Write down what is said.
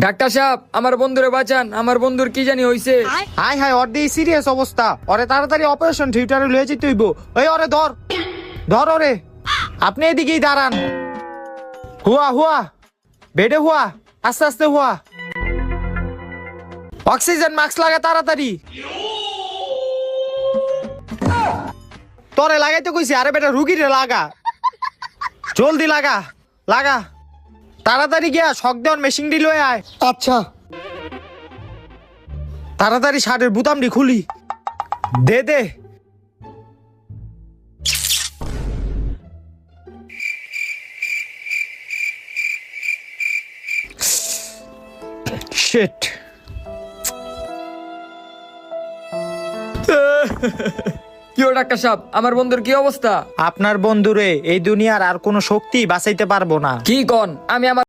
Doctor সাহেব, আমার বন্ধুরে বাঁচান, আমার বন্ধুর কি জানি হইছে। হাই হাই, ওর দিয়ে সিরিয়াস অবস্থা, ওরে তাড়াতাড়ি অপারেশন থিয়েটারে লয়ে যেতে হইব। ওই ওরে ধর ধর ওরে, আপনি এদিকেই দাঁড়ান। হুয়া হুয়া, বেডে হুয়া, আস্তে আস্তে হুয়া। অক্সিজেন মাস্ক লাগা তাড়াতাড়ি। তোরে লাগাইতে কইছি, আরে বেটা রুগীরে লাগা, জলদি লাগা লাগা, তাড়াতাড়ি গিয়া শক দেওয়ার মেশিনটি লয়ে আয়। আচ্ছা। তাড়াতাড়ি শার্টের বুতামটি খুলি, দে দে। শিট। কিও ডাক্তার সাহেব, আমার বন্ধুর কি অবস্থা? আপনার বন্ধুরে এই দুনিয়ার আর কোনো শক্তি বাঁচাইতে পারবো না। কি কন? আমি আমার